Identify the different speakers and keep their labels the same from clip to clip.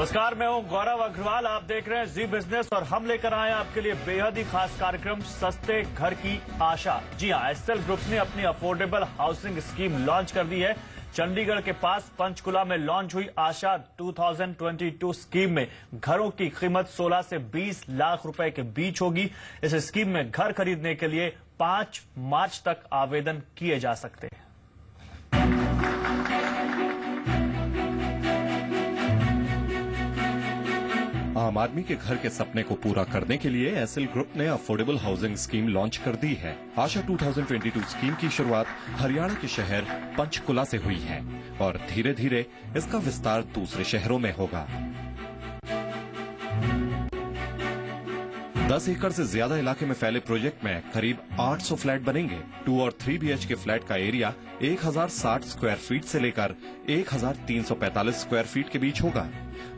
Speaker 1: नमस्कार, मैं हूं गौरव अग्रवाल। आप देख रहे हैं जी बिजनेस और हम लेकर आए हैं आपके लिए बेहद ही खास कार्यक्रम सस्ते घर की आशा। जी हां, एसएल ग्रुप ने अपनी अफोर्डेबल हाउसिंग स्कीम लॉन्च कर दी है। चंडीगढ़ के पास पंचकुला में लॉन्च हुई आशा 2022 स्कीम में घरों की कीमत 16 से 20 लाख रुपए के बीच होगी। इस स्कीम में घर खरीदने के लिए 5 मार्च तक आवेदन किए जा सकते हैं।
Speaker 2: आम आदमी के घर के सपने को पूरा करने के लिए एसएल ग्रुप ने अफोर्डेबल हाउसिंग स्कीम लॉन्च कर दी है। आशा 2022 स्कीम की शुरुआत हरियाणा के शहर पंचकुला से हुई है और धीरे धीरे इसका विस्तार दूसरे शहरों में होगा। 10 एकड़ से ज्यादा इलाके में फैले प्रोजेक्ट में करीब 800 फ्लैट बनेंगे। 2 और 3 BHK फ्लैट का एरिया 1060 स्क्वायर फीट से लेकर 1345 स्क्वायर फीट के बीच होगा।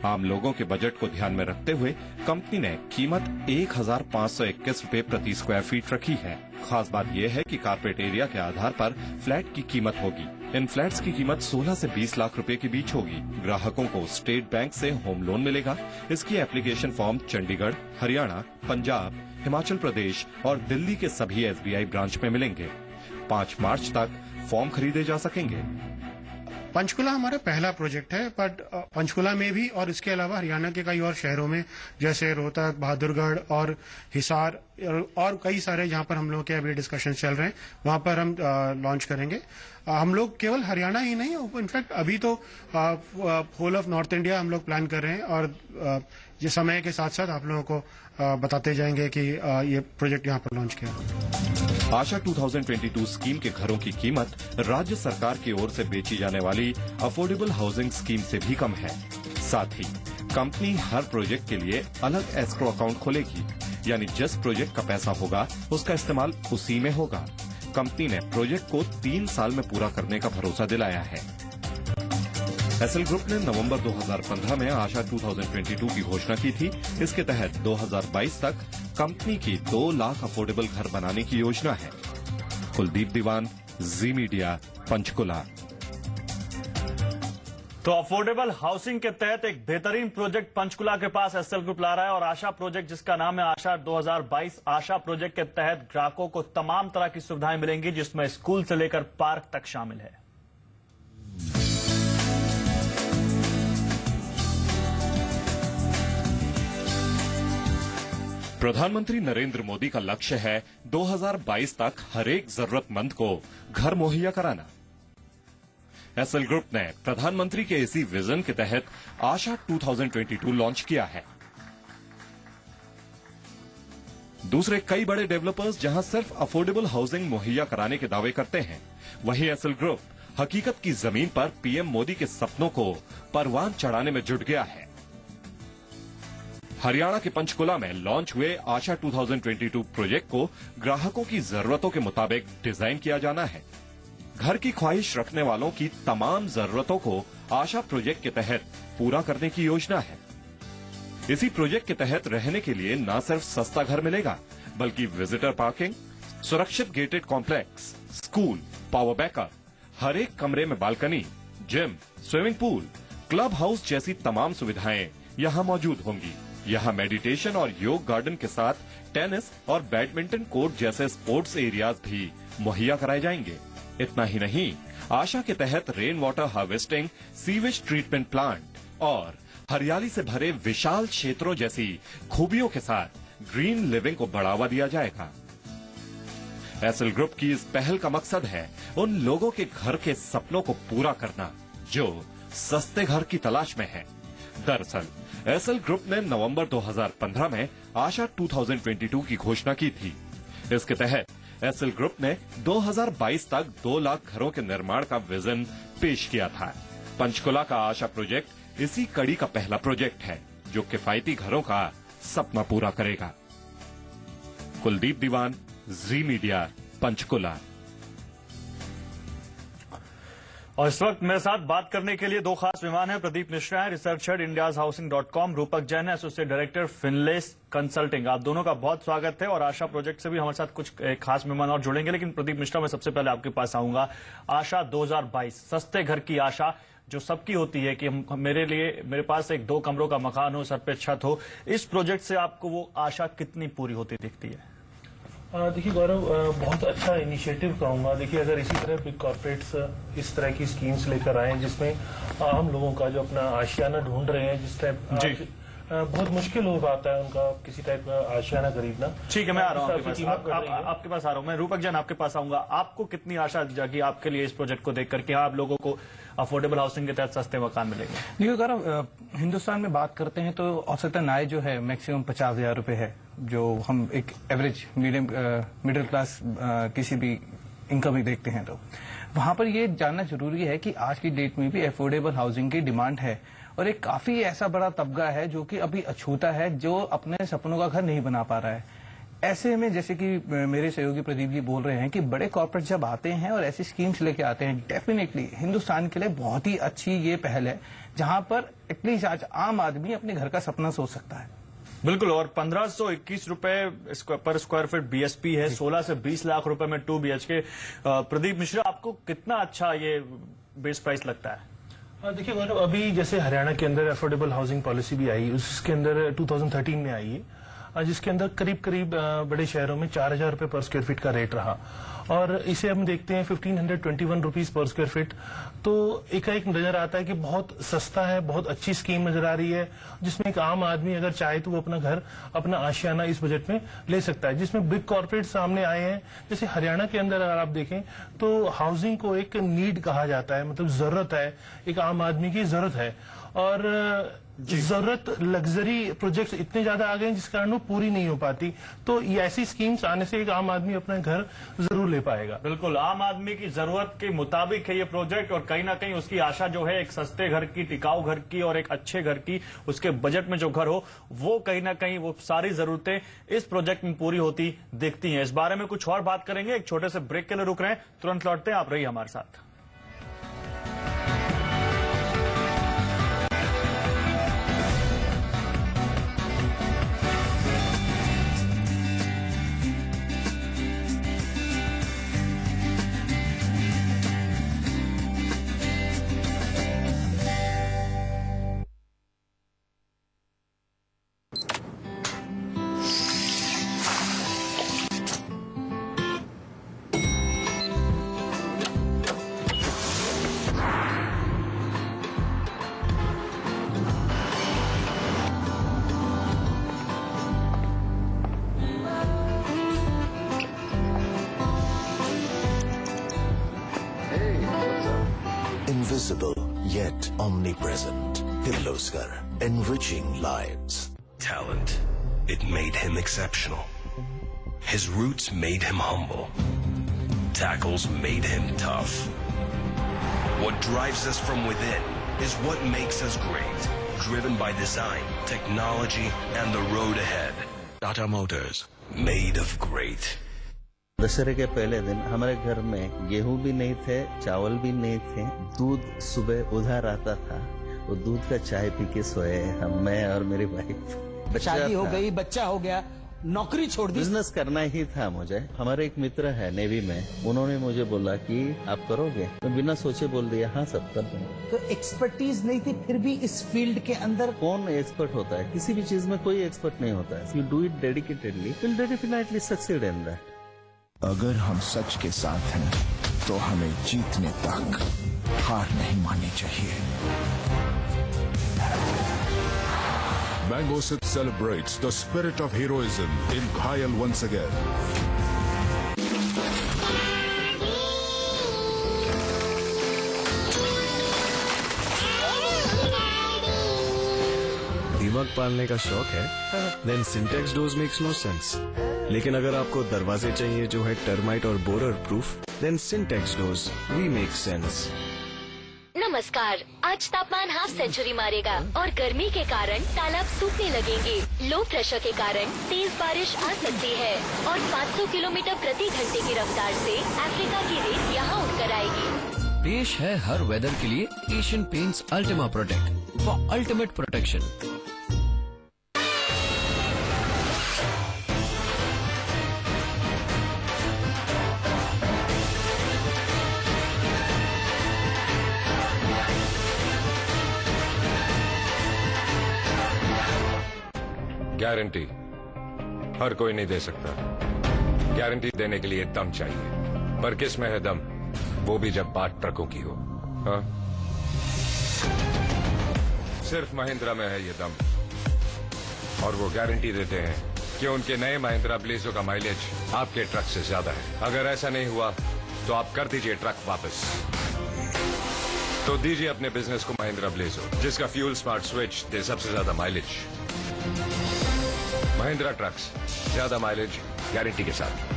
Speaker 2: आम लोगों के बजट को ध्यान में रखते हुए कंपनी ने कीमत 1521 रुपए प्रति स्क्वायर फीट रखी है। खास बात यह है कि कारपेट एरिया के आधार पर फ्लैट की कीमत होगी। इन फ्लैट्स की कीमत 16 से 20 लाख रुपए के बीच होगी। ग्राहकों को स्टेट बैंक से होम लोन मिलेगा। इसकी एप्लीकेशन फॉर्म चंडीगढ़, हरियाणा, पंजाब, हिमाचल प्रदेश और दिल्ली के सभी SBI ब्रांच में मिलेंगे। 5 मार्च तक फॉर्म खरीदे जा सकेंगे।
Speaker 3: पंचकुला हमारा पहला प्रोजेक्ट है, बट पंचकुला में भी और इसके अलावा हरियाणा के कई और शहरों में जैसे रोहतक, बहादुरगढ़ और हिसार और कई सारे जहां पर हम लोग के अभी डिस्कशन चल रहे हैं, वहां पर हम लॉन्च करेंगे। हम लोग केवल हरियाणा ही नहीं, इनफैक्ट अभी तो होल ऑफ नॉर्थ इंडिया हम लोग प्लान कर रहे हैं और ये समय के साथ साथ आप लोगों को बताते जाएंगे कि ये प्रोजेक्ट यहाँ पर लॉन्च किया।
Speaker 2: आशा 2022 स्कीम के घरों की कीमत राज्य सरकार की ओर से बेची जाने वाली अफोर्डेबल हाउसिंग स्कीम से भी कम है। साथ ही कंपनी हर प्रोजेक्ट के लिए अलग एस्क्रो अकाउंट खोलेगी, यानी जिस प्रोजेक्ट का पैसा होगा उसका इस्तेमाल उसी में होगा। कंपनी ने प्रोजेक्ट को 3 साल में पूरा करने का भरोसा दिलाया है। एसएल ग्रुप ने नवंबर 2015 में आशा 2022 की घोषणा की थी। इसके तहत 2022 तक कंपनी की 2 लाख अफोर्डेबल घर बनाने की योजना है। कुलदीप दीवान, जी मीडिया, पंचकुला।
Speaker 1: तो अफोर्डेबल हाउसिंग के तहत एक बेहतरीन प्रोजेक्ट पंचकुला के पास एसएल ग्रुप ला रहा है और आशा प्रोजेक्ट, जिसका नाम है आशा 2022, आशा प्रोजेक्ट के तहत ग्राहकों को तमाम तरह की सुविधाएं मिलेंगी, जिसमें स्कूल से लेकर पार्क तक शामिल है।
Speaker 2: प्रधानमंत्री नरेंद्र मोदी का लक्ष्य है 2022 तक हर एक जरूरतमंद को घर मुहैया कराना। एसएल ग्रुप ने प्रधानमंत्री के इसी विजन के तहत आशा 2022 लॉन्च किया है। दूसरे कई बड़े डेवलपर्स जहां सिर्फ अफोर्डेबल हाउसिंग मुहैया कराने के दावे करते हैं, वहीं एसएल ग्रुप हकीकत की जमीन पर पीएम मोदी के सपनों को परवान चढ़ाने में जुट गया है। हरियाणा के पंचकुला में लॉन्च हुए आशा 2022 प्रोजेक्ट को ग्राहकों की जरूरतों के मुताबिक डिजाइन किया जाना है। घर की ख्वाहिश रखने वालों की तमाम जरूरतों को आशा प्रोजेक्ट के तहत पूरा करने की योजना है। इसी प्रोजेक्ट के तहत रहने के लिए न सिर्फ सस्ता घर मिलेगा, बल्कि विजिटर पार्किंग, सुरक्षित gated complex, school, power backup, हर एक कमरे में balcony, gym, swimming pool, club house जैसी तमाम सुविधाएं यहां मौजूद होंगी। यहाँ मेडिटेशन और योग गार्डन के साथ टेनिस और बैडमिंटन कोर्ट जैसे स्पोर्ट्स एरियाज भी मुहैया कराए जाएंगे। इतना ही नहीं, आशा के तहत rain water harvesting, sewage treatment plant और हरियाली से भरे विशाल क्षेत्रों जैसी खूबियों के साथ ग्रीन लिविंग को बढ़ावा दिया जाएगा। एसएल ग्रुप की इस पहल का मकसद है उन लोगों के घर के सपनों को पूरा करना जो सस्ते घर की तलाश में हैं। दरअसल एसएल ग्रुप ने नवंबर 2015 में आशा 2022 की घोषणा की थी। इसके तहत एसएल ग्रुप ने 2022 तक 2 लाख घरों के निर्माण का विजन पेश किया था। पंचकुला का आशा प्रोजेक्ट इसी कड़ी का पहला प्रोजेक्ट है जो किफायती घरों का सपना पूरा करेगा। कुलदीप दीवान, जी मीडिया, पंचकुला।
Speaker 1: और इस वक्त मेरे साथ बात करने के लिए दो खास मेहमान हैं। प्रदीप मिश्रा है, रिसर्च हेड indiashousing.com, रूपक जैन है, एसोसिएट डायरेक्टर फिनलेस कंसल्टिंग। आप दोनों का बहुत स्वागत है। और आशा प्रोजेक्ट से भी हमारे साथ कुछ खास मेहमान और जुड़ेंगे, लेकिन प्रदीप मिश्रा, मैं सबसे पहले आपके पास आऊंगा। आशा 2022, सस्ते घर की आशा जो सबकी होती है कि मेरे पास एक 2 कमरों का मकान हो, सर पे छत हो, इस प्रोजेक्ट से आपको वो आशा कितनी पूरी होती दिखती है?
Speaker 4: देखिए गौरव, बहुत अच्छा इनिशिएटिव कहूंगा। देखिए, अगर इसी तरह बिग कॉर्पोरेट्स इस तरह की स्कीम्स लेकर आए जिसमें हम लोगों का जो अपना आशियाना ढूंढ रहे हैं, जिस टाइप बहुत मुश्किल हो पाता है उनका किसी टाइप का आशियाना खरीदना।
Speaker 1: ठीक है, मैं आ रहा हूँ आपके पास आ रहा हूँ मैं। रूपक जैन, आपके पास आऊंगा। आपको कितनी आशा जागी आपके लिए इस प्रोजेक्ट को देखकर कि आप लोगों को अफोर्डेबल हाउसिंग के तहत सस्ते मकान मिलेंगे?
Speaker 5: देखिए गौरव, हिंदुस्तान में बात करते हैं तो औसतन आय जो है मैक्सिमम 50,000 रुपए है, जो हम एक एवरेज मिडिल क्लास किसी भी इनकम ही देखते हैं। तो वहां पर ये जानना जरूरी है कि आज की डेट में भी अफोर्डेबल हाउसिंग की डिमांड है, और एक काफी ऐसा बड़ा तबका है जो कि अभी अछूता है, जो अपने सपनों का घर नहीं बना पा रहा है। ऐसे में जैसे कि मेरे सहयोगी प्रदीप जी बोल रहे हैं कि बड़े कॉर्पोरेट जब आते हैं और ऐसी स्कीम्स लेके आते हैं, डेफिनेटली हिंदुस्तान के लिए बहुत ही अच्छी ये पहल है, जहां पर एटलीस्ट आज आम आदमी अपने घर का सपना सोच सकता है।
Speaker 1: बिल्कुल। और 1521 रुपए पर स्क्वायर फीट बीएसपी है, 16 से 20 लाख रुपए में 2 BHK। प्रदीप मिश्रा, आपको कितना अच्छा ये बेस प्राइस लगता है?
Speaker 4: देखिए गौरव, अभी जैसे हरियाणा के अंदर अफोर्डेबल हाउसिंग पॉलिसी भी आई, उसके अंदर 2013 में आई है, जिसके अंदर करीब बड़े शहरों में 4,000 रुपए पर स्क्वायर फीट का रेट रहा, और इसे हम देखते हैं 1521 रुपीज पर स्क्वायर फीट। तो एकाएक नजर आता है कि बहुत सस्ता है, बहुत अच्छी स्कीम नजर आ रही है, जिसमें एक आम आदमी अगर चाहे तो वो अपना घर, अपना आशियाना इस बजट में ले सकता है, जिसमें बिग कॉर्पोरेट सामने आए हैं। जैसे हरियाणा के अंदर अगर आप देखें तो हाउसिंग को एक नीड कहा जाता है, मतलब जरूरत है, एक आम आदमी की जरूरत है, और जरूरत लग्जरी प्रोजेक्ट्स इतने ज्यादा आ गए हैं जिस कारण वो पूरी नहीं हो पाती। तो ये ऐसी स्कीम्स आने से एक आम आदमी अपना घर जरूर ले पाएगा।
Speaker 1: बिल्कुल, आम आदमी की जरूरत के मुताबिक है ये प्रोजेक्ट, और कहीं ना कहीं उसकी आशा जो है एक सस्ते घर की, टिकाऊ घर की और एक अच्छे घर की, उसके बजट में जो घर हो, वो कहीं ना कहीं वो सारी जरूरतें इस प्रोजेक्ट में पूरी होती दिखती हैं। इस बारे में कुछ और बात करेंगे, एक छोटे से ब्रेक के लिए रुक रहे हैं, तुरंत लौटते हैं, आप रहिए हमारे साथ।
Speaker 6: Invisible yet omnipresent. Kirloskar, enriching lives.
Speaker 7: Talent. It made him exceptional. His roots made him humble. Tackles made him tough. What drives us from within is what makes us great. Driven by design, technology, and the road ahead. Tata Motors. Made of great.
Speaker 8: दशहरे के पहले दिन हमारे घर में गेहूं भी नहीं थे, चावल भी नहीं थे, दूध सुबह उधार आता था, वो दूध का चाय पी के सोए हम, मैं और मेरी वाइफ।
Speaker 9: शादी हो गई, बच्चा हो गया, नौकरी छोड़ दी,
Speaker 8: बिजनेस करना ही था मुझे। हमारे एक मित्र है नेवी में, उन्होंने मुझे बोला कि आप करोगे, तो बिना सोचे बोल दिया हाँ सब कर दूंगा।
Speaker 9: तो एक्सपर्टीज नहीं थी, फिर भी इस फील्ड के अंदर
Speaker 8: कौन एक्सपर्ट होता है? किसी भी चीज में कोई एक्सपर्ट नहीं होता है। You do it dedicatedly, will definitely succeed in that.
Speaker 6: अगर हम सच के साथ हैं तो हमें जीतने तक हार नहीं माननी चाहिए।
Speaker 10: Mango Sip celebrates the spirit of heroism in Khayal once again.
Speaker 11: दीमक पालने का शौक है? Then Syntex does makes no sense. लेकिन अगर आपको दरवाजे चाहिए जो है टर्माइट और borer proof, then Sintex does we make sense.
Speaker 12: नमस्कार, आज तापमान हाफ सेंचुरी मारेगा और गर्मी के कारण तालाब सूखने लगेंगे। लो प्रेशर के कारण तेज बारिश आ सकती है और 500 किलोमीटर प्रति घंटे की रफ्तार से अफ्रीका की रेत यहाँ उठकर आएगी।
Speaker 13: पेश है हर वेदर के लिए Asian Paints Ultima Protect for ultimate protection.
Speaker 14: Guarantee हर कोई नहीं दे सकता। गारंटी देने के लिए दम चाहिए, पर किस में है दम? वो भी जब बात ट्रकों की हो। हाँ? सिर्फ महिंद्रा में है ये दम, और वो गारंटी देते हैं कि उनके नए महिंद्रा ब्लेजो का माइलेज आपके ट्रक से ज्यादा है। अगर ऐसा नहीं हुआ तो आप कर दीजिए ट्रक वापस। तो दीजिए अपने बिजनेस को महिंद्रा ब्लेजो, जिसका फ्यूल स्मार्ट स्विच दे सबसे ज्यादा माइलेज। महिंद्रा ट्रक्स, ज्यादा माइलेज गारंटी के साथ।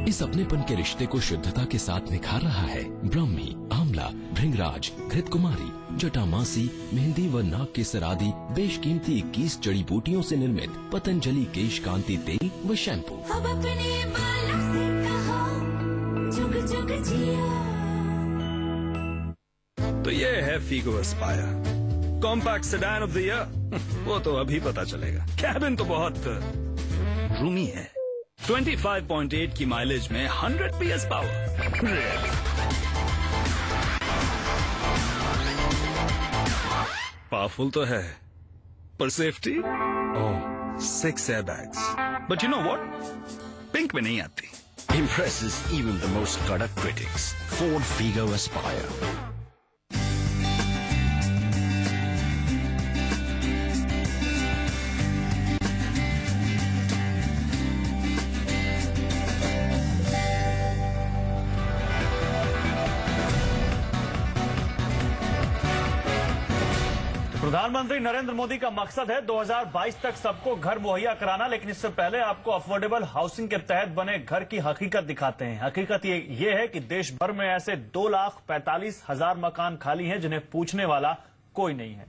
Speaker 15: इस अपनेपन के रिश्ते को शुद्धता के साथ निखार रहा है ब्राह्मी, आंवला, भृंगराज, घृतकुमारी, जटामासी, मेहंदी व नाग केसर आदि बेशकीमती 21 जड़ी बूटियों से निर्मित पतंजलि केश कांति तेल व शैम्पू।
Speaker 16: तो ये है Figo Aspire compact sedan of the year. वो तो अभी पता चलेगा। कैबिन तो बहुत रूमी है। 25.8 की माइलेज में 100 PS पावर। पावरफुल तो है, पर safety 6 airbags. But you know what, pink में नहीं आती।
Speaker 17: Impresses even the most product critics. Ford Figo Aspire.
Speaker 1: प्रधानमंत्री नरेंद्र मोदी का मकसद है 2022 तक सबको घर मुहैया कराना, लेकिन इससे पहले आपको अफोर्डेबल हाउसिंग के तहत बने घर की हकीकत दिखाते हैं। हकीकत ये है कि देश भर में ऐसे 2,45,000 मकान खाली हैं जिन्हें पूछने वाला कोई नहीं है।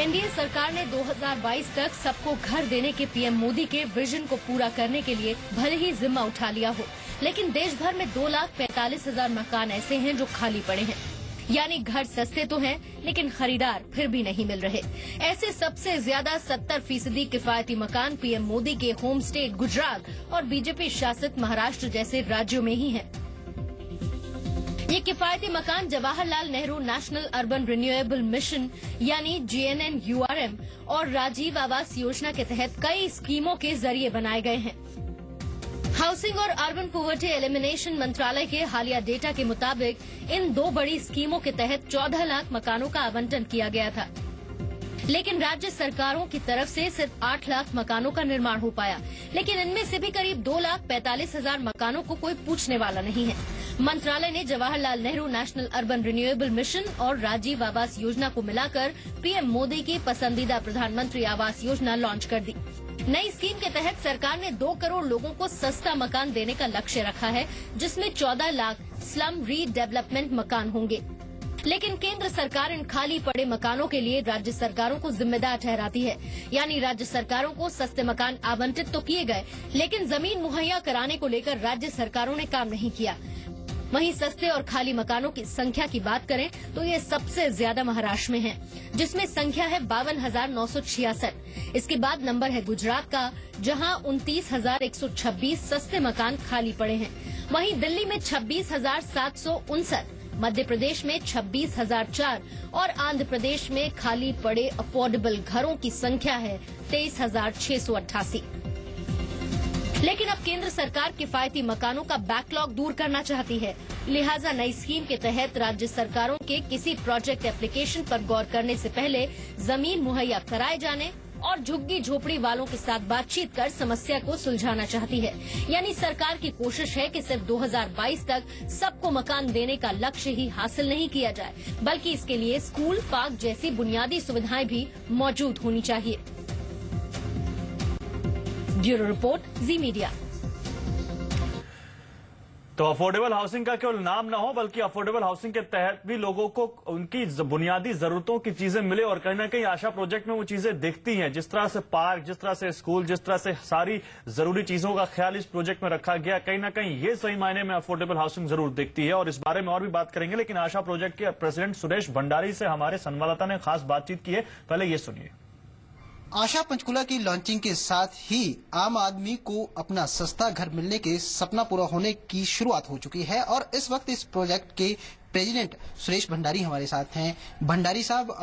Speaker 18: एनडीए सरकार ने 2022 तक सबको घर देने के पीएम मोदी के विजन को पूरा करने के लिए भले ही जिम्मा उठा लिया हो, लेकिन देश भर में 2,45,000 मकान ऐसे हैं जो खाली पड़े हैं। यानी घर सस्ते तो हैं, लेकिन खरीदार फिर भी नहीं मिल रहे। ऐसे सबसे ज्यादा 70% किफायती मकान पीएम मोदी के होम स्टेट गुजरात और बीजेपी शासित महाराष्ट्र जैसे राज्यों में ही हैं। ये किफायती मकान Jawaharlal Nehru national urban renewable mission यानी GNN-URM और राजीव आवास योजना के तहत कई स्कीमों के जरिए बनाए गए हैं। हाउसिंग और अर्बन पॉवर्टी एलिमिनेशन मंत्रालय के हालिया डेटा के मुताबिक इन दो बड़ी स्कीमों के तहत 14 लाख मकानों का आवंटन किया गया था, लेकिन राज्य सरकारों की तरफ से सिर्फ 8 लाख मकानों का निर्माण हो पाया। लेकिन इनमें से भी करीब 2,45,000 मकानों को कोई पूछने वाला नहीं है। मंत्रालय ने Jawaharlal Nehru national urban renewable mission और राजीव आवास योजना को मिलाकर पीएम मोदी की पसंदीदा प्रधानमंत्री आवास योजना लॉन्च कर दी। नई स्कीम के तहत सरकार ने 2 करोड़ लोगों को सस्ता मकान देने का लक्ष्य रखा है, जिसमें 14 लाख स्लम रीडेवलपमेंट मकान होंगे। लेकिन केंद्र सरकार इन खाली पड़े मकानों के लिए राज्य सरकारों को जिम्मेदार ठहराती है। यानी राज्य सरकारों को सस्ते मकान आवंटित तो किए गए, लेकिन जमीन मुहैया कराने को लेकर राज्य सरकारों ने काम नहीं किया। वहीं सस्ते और खाली मकानों की संख्या की बात करें तो ये सबसे ज्यादा महाराष्ट्र में है, जिसमें संख्या है 52,966। इसके बाद नंबर है गुजरात का, जहां 29,126 सस्ते मकान खाली पड़े हैं। वहीं दिल्ली में 26,759, मध्य प्रदेश में 26,004 और आंध्र प्रदेश में खाली पड़े अफोर्डेबल घरों की संख्या है 23,688। लेकिन अब केंद्र सरकार किफायती मकानों का बैकलॉग दूर करना चाहती है। लिहाजा नई स्कीम के तहत राज्य सरकारों के किसी प्रोजेक्ट एप्लीकेशन पर गौर करने से पहले जमीन मुहैया कराए जाने और झुग्गी झोपड़ी वालों के साथ बातचीत कर समस्या को सुलझाना चाहती है। यानी सरकार की कोशिश है कि सिर्फ 2022 तक सबको मकान देने का लक्ष्य ही हासिल नहीं किया जाए, बल्कि इसके लिए स्कूल, पार्क जैसी बुनियादी सुविधाएं भी मौजूद होनी चाहिए। ब्यूरो रिपोर्ट, जी मीडिया।
Speaker 1: तो अफोर्डेबल हाउसिंग का केवल नाम ना हो, बल्कि अफोर्डेबल हाउसिंग के तहत भी लोगों को उनकी बुनियादी जरूरतों की चीजें मिले, और कहीं ना कहीं आशा प्रोजेक्ट में वो चीजें दिखती हैं, जिस तरह से पार्क, जिस तरह से स्कूल, जिस तरह से सारी जरूरी चीजों का ख्याल इस प्रोजेक्ट में रखा गया, कहीं ना कहीं ये सही मायने में अफोर्डेबल हाउसिंग जरूर दिखती है। और इस बारे में और भी बात करेंगे, लेकिन आशा प्रोजेक्ट के प्रेसिडेंट सुरेश भंडारी से हमारे संवाददाता ने खास बातचीत की है, पहले ये सुनिए।
Speaker 19: आशा पंचकुला की लॉन्चिंग के साथ ही आम आदमी को अपना सस्ता घर मिलने के सपना पूरा होने की शुरुआत हो चुकी है, और इस वक्त इस प्रोजेक्ट के प्रेसिडेंट सुरेश भंडारी हमारे साथ हैं। भंडारी साहब,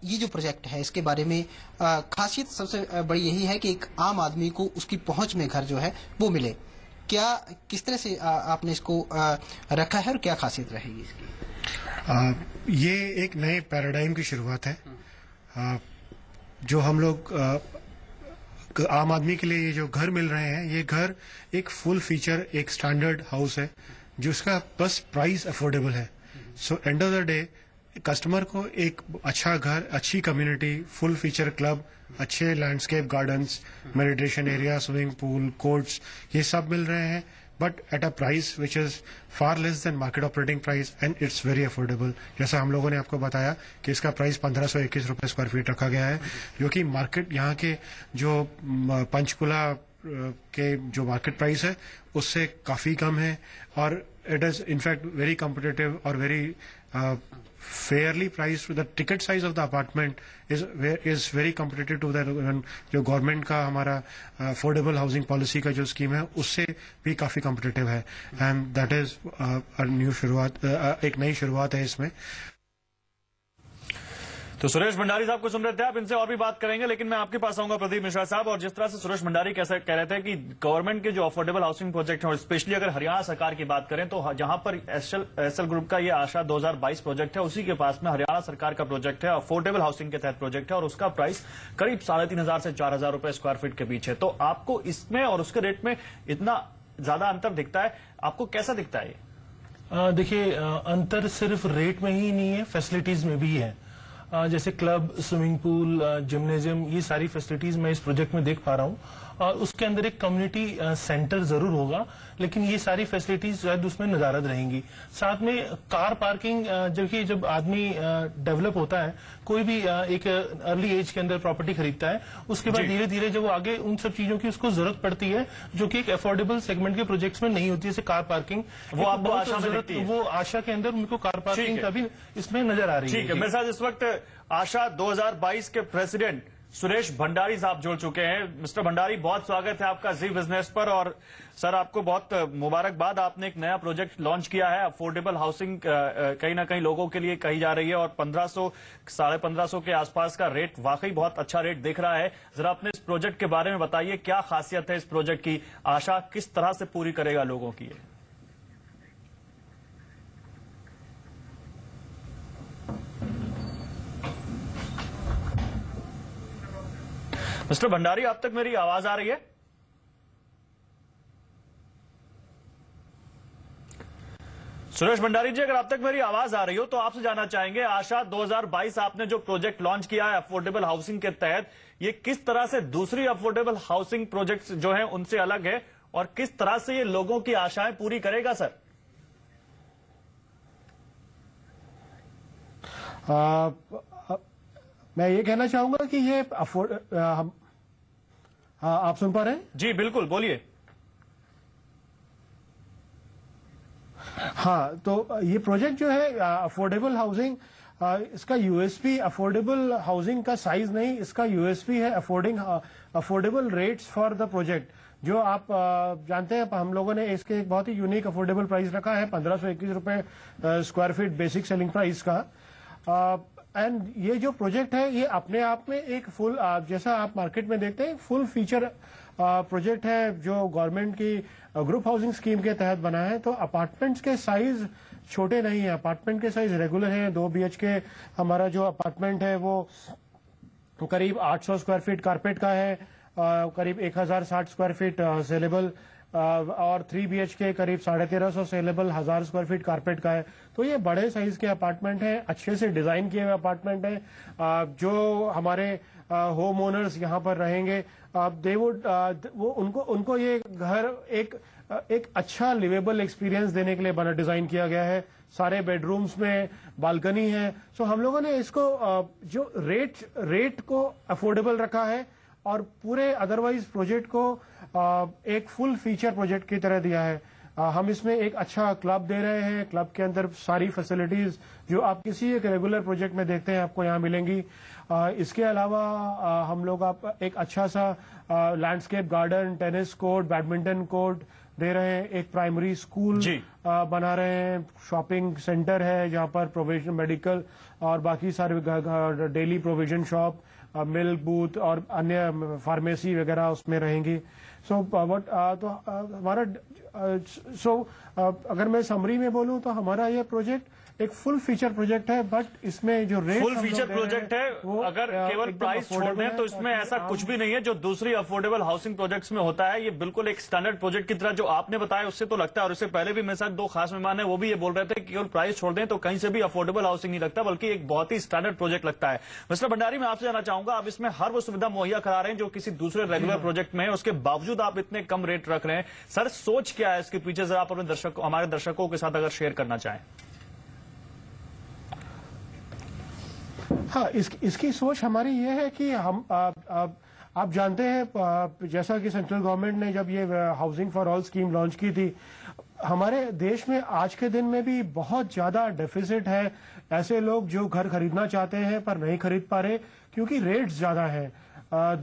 Speaker 19: ये जो प्रोजेक्ट है इसके बारे में खासियत सबसे बड़ी यही है कि एक आम आदमी को उसकी पहुंच में घर जो है वो मिले। क्या किस तरह से आपने इसको रखा है और क्या खासियत रहेगी इसकी?
Speaker 3: ये एक नए पैराडाइम की शुरुआत है। जो हम लोग आम आदमी के लिए ये जो घर मिल रहे हैं, ये घर एक फुल फीचर, एक स्टैंडर्ड हाउस है जिसका बस प्राइस अफोर्डेबल है। So end of the day customer को एक अच्छा घर, अच्छी कम्युनिटी, फुल फीचर क्लब, अच्छे landscape gardens, meditation area, swimming pool, courts, ये सब मिल रहे हैं, but at a price which is far less than market operating price, and it's very affordable. जैसा हम लोगों ने आपको बताया कि इसका प्राइस 1521 रुपए स्क्वायर फीट रखा गया है, जो कि मार्केट यहाँ के जो पंचकुला के जो मार्केट प्राइस है उससे काफी कम है, और it is in fact very competitive और very fairly priced. The ticket size of the apartment is very competitive to that जो गवर्नमेंट का हमारा अफोर्डेबल हाउसिंग पॉलिसी का जो स्कीम है उससे भी काफी कॉम्पिटिटिव है, एंड दैट इज न्यू शुरुआत, एक नई शुरुआत है इसमें।
Speaker 1: तो सुरेश भंडारी साहब को सुन रहे थे आप, इनसे और भी बात करेंगे, लेकिन मैं आपके पास आऊंगा प्रदीप मिश्रा साहब। और जिस तरह से सुरेश भंडारी कैसे कह रहे थे कि गवर्नमेंट के जो अफोर्डेबल हाउसिंग प्रोजेक्ट हैं, और स्पेशली अगर हरियाणा सरकार की बात करें तो जहां पर एसएल ग्रुप का ये आशा 2022 प्रोजेक्ट है, उसी के पास में हरियाणा सरकार का प्रोजेक्ट है, अफोर्डेबल हाउसिंग के तहत प्रोजेक्ट है, और उसका प्राइस करीब 3500 से 4000 रुपए स्क्वायर फीट के बीच है। तो आपको इसमें और उसके रेट में इतना ज्यादा अंतर दिखता है, आपको कैसा दिखता है?
Speaker 4: देखिए, अंतर सिर्फ रेट में ही नहीं है, फैसिलिटीज में भी है। जैसे क्लब, स्विमिंग पूल, जिम्नेजियम, ये सारी फैसिलिटीज मैं इस प्रोजेक्ट में देख पा रहा हूँ, और उसके अंदर एक कम्युनिटी सेंटर जरूर होगा, लेकिन ये सारी फैसिलिटीज शायद उसमें नजारत रहेंगी। साथ में कार पार्किंग, जब आदमी डेवलप होता है, कोई भी एक अर्ली एज के अंदर प्रॉपर्टी खरीदता है, उसके बाद धीरे धीरे जब वो आगे उन सब चीजों की उसको जरूरत पड़ती है जो कि एक अफोर्डेबल सेगमेंट के प्रोजेक्ट्स में नहीं होती है, जैसे कार पार्किंग,
Speaker 1: वो आपको आशा में दिखती है।
Speaker 4: वो आशा के अंदर उनको कार पार्किंग का भी इसमें नजर आ रही है।
Speaker 1: ठीक है, मेरे साथ इस वक्त आशा 2022 के प्रेसिडेंट सुरेश भंडारी साहब जुड़ चुके हैं। मिस्टर भंडारी, बहुत स्वागत है आपका जी बिजनेस पर। और सर, आपको बहुत मुबारकबाद, आपने एक नया प्रोजेक्ट लॉन्च किया है। अफोर्डेबल हाउसिंग कहीं ना कहीं लोगों के लिए कही जा रही है, और 1500 1550 के आसपास का रेट वाकई बहुत अच्छा रेट दिख रहा है। जरा अपने इस प्रोजेक्ट के बारे में बताइए, क्या खासियत है इस प्रोजेक्ट की, आशा किस तरह से पूरी करेगा लोगों की? मिस्टर भंडारी, आप तक मेरी आवाज आ रही है? सुरेश भंडारी जी, अगर आप तक मेरी आवाज आ रही हो तो आपसे जानना चाहेंगे, आशा 2022 आपने जो प्रोजेक्ट लॉन्च किया है अफोर्डेबल हाउसिंग के तहत, ये किस तरह से दूसरी अफोर्डेबल हाउसिंग प्रोजेक्ट्स जो हैं उनसे अलग है, और किस तरह से ये लोगों की आशाएं पूरी करेगा? सर,
Speaker 3: मैं ये कहना चाहूंगा कि ये आप सुन पा रहे हैं?
Speaker 1: जी बिल्कुल, बोलिए।
Speaker 3: हाँ, तो ये प्रोजेक्ट जो है अफोर्डेबल हाउसिंग, इसका यूएसपी अफोर्डेबल हाउसिंग का साइज नहीं, इसका यूएसपी है affordable rates for the project. जो आप जानते हैं, हम लोगों ने इसके एक बहुत ही यूनिक अफोर्डेबल प्राइस रखा है, 1521 रुपए square feet basic selling price का। एंड ये जो प्रोजेक्ट है ये अपने आप में एक फुल, जैसा आप मार्केट में देखते हैं, फुल फीचर प्रोजेक्ट है जो गवर्नमेंट की ग्रुप हाउसिंग स्कीम के तहत बना है। तो अपार्टमेंट्स के साइज छोटे नहीं है, अपार्टमेंट के साइज रेगुलर है। 2 BHK हमारा जो अपार्टमेंट है वो करीब 800 स्क्वायर फीट कारपेट का है, करीब 1060 स्क्वायर फीट सेलेबल और 3 BHK करीब 1350 सेलेबल 1000 स्क्वायर फीट कारपेट का है। तो ये बड़े साइज के अपार्टमेंट हैं, अच्छे से डिजाइन किए हुए अपार्टमेंट हैं। जो हमारे होम ओनर्स यहाँ पर रहेंगे दे वुड वो उनको ये घर एक अच्छा लिवेबल एक्सपीरियंस देने के लिए बना डिजाइन किया गया है। सारे बेडरूम्स में बालकनी है। सो हम लोगों ने इसको जो रेट को अफोर्डेबल रखा है और पूरे अदरवाइज प्रोजेक्ट को एक फुल फीचर प्रोजेक्ट की तरह दिया है। हम इसमें एक अच्छा क्लब दे रहे हैं। क्लब के अंदर सारी फैसिलिटीज जो आप किसी एक रेगुलर प्रोजेक्ट में देखते हैं आपको यहाँ मिलेंगी। इसके अलावा हम लोग आप एक अच्छा सा landscape garden, tennis court, badminton court दे रहे हैं। एक प्राइमरी स्कूल बना रहे हैं। शॉपिंग सेंटर है जहाँ पर प्रोविजन मेडिकल और बाकी सारे daily provision shop, milk booth और अन्य फार्मेसी वगैरह उसमें रहेंगी। सो हमारा अगर मैं समरी में बोलूं तो हमारा ये प्रोजेक्ट एक फुल फीचर प्रोजेक्ट है। बट इसमें जो रेट
Speaker 1: फुल फीचर प्रोजेक्ट है, अगर केवल प्राइस छोड़ दें तो इसमें ऐसा कुछ भी नहीं है जो दूसरी अफोर्डेबल हाउसिंग प्रोजेक्ट्स में होता है। ये बिल्कुल एक स्टैंडर्ड प्रोजेक्ट की तरह जो आपने बताया उससे तो लगता है। और इससे पहले भी मेरे साथ 2 खास मेहमान है, वो भी ये बोल रहे थे कि केवल प्राइस छोड़ दें तो कहीं से भी अफोर्डेबल हाउसिंग नहीं लगता, बल्कि एक बहुत ही स्टैंडर्ड प्रोजेक्ट लगता है। मिस्टर भंडारी, मैं आपसे जानना चाहूंगा, आप इसमें हर वो सुविधा मुहैया करा रहे हैं जो किसी दूसरे रेगुलर प्रोजेक्ट में है, उसके बावजूद आप इतने कम रेट रख रहे हैं। सर, सोच क्या है इसके पीछे, जरा आप अपने हमारे दर्शकों के साथ अगर शेयर करना चाहें।
Speaker 3: हाँ, इसकी सोच हमारी ये है कि हम आप जानते हैं जैसा कि सेंट्रल गवर्नमेंट ने जब ये housing for all scheme launch की थी, हमारे देश में आज के दिन में भी बहुत ज्यादा डेफिसिट है। ऐसे लोग जो घर खरीदना चाहते हैं पर नहीं खरीद पा रहे क्योंकि रेट्स ज्यादा है।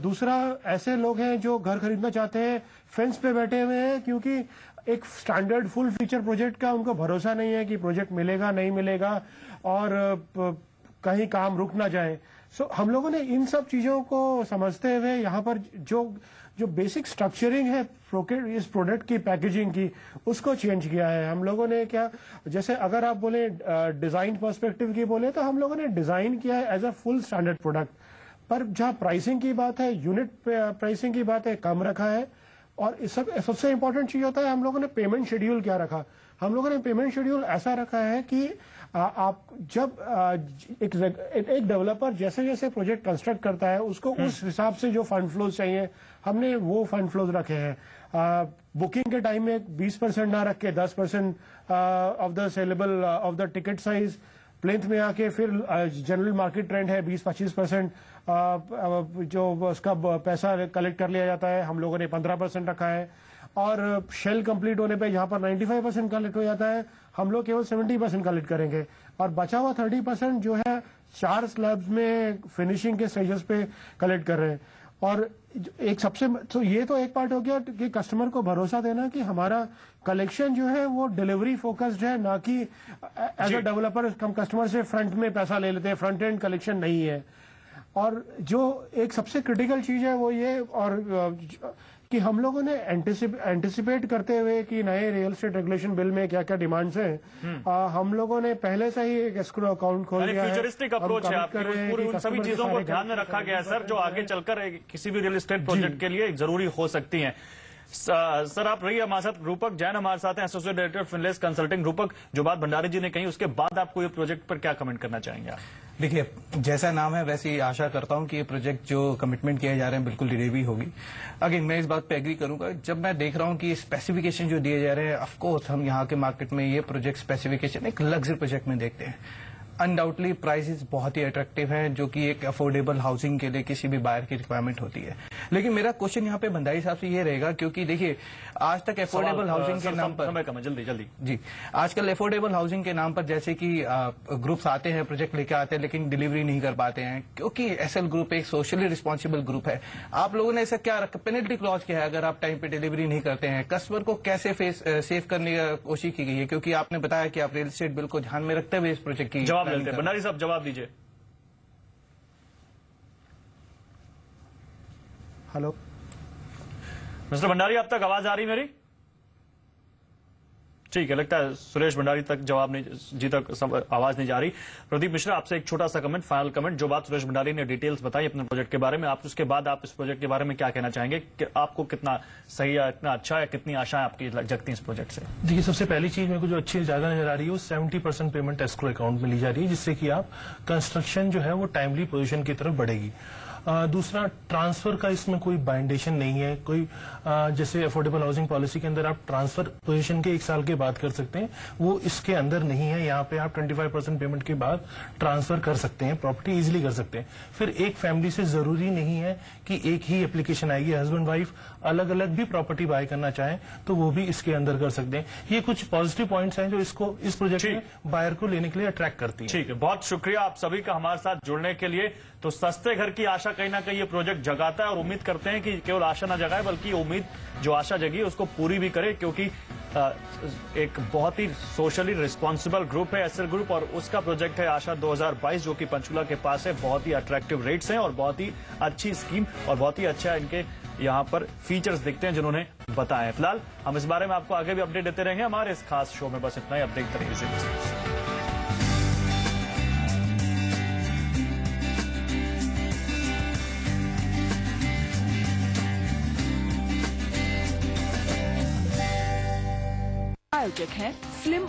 Speaker 3: दूसरा, ऐसे लोग हैं जो घर खरीदना चाहते हैं फेंस पे बैठे हुए हैं क्योंकि एक स्टैंडर्ड फुल फीचर प्रोजेक्ट का उनको भरोसा नहीं है कि प्रोजेक्ट मिलेगा नहीं मिलेगा और कहीं काम रुक ना जाए। सो हम लोगों ने इन सब चीजों को समझते हुए यहाँ पर जो बेसिक स्ट्रक्चरिंग है इस प्रोडक्ट की पैकेजिंग की, उसको चेंज किया है। हम लोगों ने क्या, जैसे अगर आप बोले डिजाइन पर्सपेक्टिव की बोले तो हम लोगों ने डिजाइन किया है as a full standard product. पर जहाँ प्राइसिंग की बात है, यूनिट प्राइसिंग की बात है, कम रखा है। और इस सबसे इंपॉर्टेंट चीज होता है हम लोगों ने पेमेंट शेड्यूल क्या रखा। हम लोगों ने पेमेंट शेड्यूल ऐसा रखा है कि आप जब एक डेवलपर जैसे जैसे प्रोजेक्ट कंस्ट्रक्ट करता है उसको उस हिसाब से जो फंड फ्लोज चाहिए हमने वो फंड फ्लोज रखे हैं। बुकिंग के टाइम में 20% ना रख के 10% of the saleable of the ticket size, plinth में आके फिर जनरल मार्केट ट्रेंड है 20-25% जो उसका पैसा कलेक्ट कर लिया जाता है, हम लोगों ने 15% रखा है। और शेल कंप्लीट होने पे जहां पर 95% कलेक्ट हो जाता है हम लोग केवल 70% कलेक्ट करेंगे और बचा हुआ 30% जो है 4 स्लैब्स में फिनिशिंग के स्टेजेस पे कलेक्ट कर रहे हैं। और एक सबसे तो ये तो एक पार्ट हो गया कि कस्टमर को भरोसा देना कि हमारा कलेक्शन जो है वो डिलीवरी फोकस्ड है, ना कि एज अ डेवलपर हम कस्टमर से फ्रंट में पैसा ले लेते हैं, फ्रंट एंड कलेक्शन नहीं है। और जो एक सबसे क्रिटिकल चीज है वो ये और कि हम लोगों ने एंटिसिपेट करते हुए कि नए रियल एस्टेट रेगुलेशन बिल में क्या क्या डिमांड्स हैं, हम लोगों ने पहले से ही एक एस्क्रो अकाउंट खोल दिया है।
Speaker 1: फ्यूचरिस्टिक अप्रोच है आपकी, उन सभी चीजों को ध्यान में रखा गया है सर, जो आगे चलकर किसी भी रियल एस्टेट प्रोजेक्ट के लिए जरूरी हो सकती हैं। सर, आप रहिए हमारे साथ। रूपक जैन हमारे साथ हैं, एसोसिएट डायरेक्टर फिनलेस कंसल्टिंग। रूपक, जो बात भंडारी जी ने कही उसके बाद आपको ये प्रोजेक्ट पर क्या कमेंट करना चाहेंगे आप?
Speaker 5: देखिए, जैसा नाम है वैसे ही आशा करता हूं कि ये प्रोजेक्ट जो कमिटमेंट किए जा रहे हैं बिल्कुल डिलीवरी होगी। अगेन मैं इस बात पे एग्री करूंगा, जब मैं देख रहा हूं कि स्पेसिफिकेशन जो दिए जा रहे हैं, ऑफ कोर्स हम यहाँ के मार्केट में ये प्रोजेक्ट स्पेसिफिकेशन एक लग्जरी प्रोजेक्ट में देखते हैं। अनडाउटली प्राइसेस बहुत ही अट्रैक्टिव हैं, जो कि एक अफोर्डेबल हाउसिंग के लिए किसी भी बायर की रिक्वायरमेंट होती है। लेकिन मेरा क्वेश्चन यहाँ पे भंडारी साहब से ये रहेगा, क्योंकि देखिए आज तक अफोर्डेबल हाउसिंग के नाम पर
Speaker 1: जल्दी
Speaker 5: जी आजकल अफोर्डेबल हाउसिंग के नाम पर जैसे कि ग्रुप्स आते हैं, प्रोजेक्ट लेके आते हैं, लेकिन डिलीवरी नहीं कर पाते हैं, क्योंकि एसएल ग्रुप एक सोशली रिस्पॉन्सिबल ग्रुप है। आप लोगों ने ऐसा क्या रखा, पेनल्टी क्लॉज क्या है अगर आप टाइम पे डिलीवरी नहीं करते हैं? कस्टमर को कैसे सेव करने की कोशिश की गई है, क्योंकि आपने बताया कि आप रियल एस्टेट बिल को ध्यान में रखते हुए इस प्रोजेक्ट की
Speaker 1: जवाब देते हैं। भंडारी साहब जवाब दीजिए।
Speaker 3: हेलो
Speaker 1: मिस्टर भंडारी, अब तक आवाज आ रही मेरी? ठीक है, लगता है सुरेश भंडारी तक जवाब नहीं, जी तक आवाज नहीं जा रही। प्रदीप मिश्रा, आपसे एक छोटा सा कमेंट, फाइनल कमेंट। जो बात सुरेश भंडारी ने डिटेल्स बताई अपने प्रोजेक्ट के बारे में, आप उसके बाद आप इस प्रोजेक्ट के बारे में क्या कहना चाहेंगे कि आपको कितना सही है, इतना अच्छा है, कितनी आशाएं आपकी जगती हैं इस प्रोजेक्ट से?
Speaker 4: देखिए, सबसे पहली चीज मेरे को जो अच्छी ज्यादा नजर आ रही है वो 70% पेमेंट एस्क्रो अकाउंट में ली जा रही है, जिससे कि आप कंस्ट्रक्शन जो है वो टाइमली पोजीशन की तरफ बढ़ेगी। दूसरा, ट्रांसफर का इसमें कोई बाइंडेशन नहीं है, कोई जैसे अफोर्डेबल हाउसिंग पॉलिसी के अंदर आप ट्रांसफर पोजीशन के 1 साल के बाद कर सकते हैं, वो इसके अंदर नहीं है। यहाँ पे आप 25% पेमेंट के बाद ट्रांसफर कर सकते हैं, प्रॉपर्टी इजीली कर सकते हैं। फिर एक फैमिली से जरूरी नहीं है कि एक ही एप्लीकेशन आएगी, हस्बैंड वाइफ अलग अलग भी प्रॉपर्टी बाय करना चाहें तो वो भी इसके अंदर कर सकते हैं। ये कुछ पॉजिटिव पॉइंट्स हैं जो इसको इस प्रोजेक्ट में बायर को लेने के लिए अट्रैक्ट करती है।
Speaker 1: ठीक है, बहुत शुक्रिया आप सभी का हमारे साथ जुड़ने के लिए। तो सस्ते घर की आशा कहीं ना कहीं ये प्रोजेक्ट जगाता है, और उम्मीद करते हैं कि केवल आशा ना जगाए बल्कि उम्मीद जो आशा जगी है उसको पूरी भी करे, क्योंकि एक बहुत ही सोशली रिस्पॉन्सिबल ग्रुप है एसएल ग्रुप, और उसका प्रोजेक्ट है आशा 2022 जो कि पंचकुला के पास है। बहुत ही अट्रैक्टिव रेट्स हैं और बहुत ही अच्छी स्कीम और बहुत ही अच्छा इनके यहाँ पर फीचर्स दिखते हैं जिन्होंने बताए। फिलहाल हम इस बारे में आपको आगे भी अपडेट देते रहेंगे हमारे इस खास शो में। बस इतना ही, अब देखते रहिए।
Speaker 20: आयोजक है स्लिम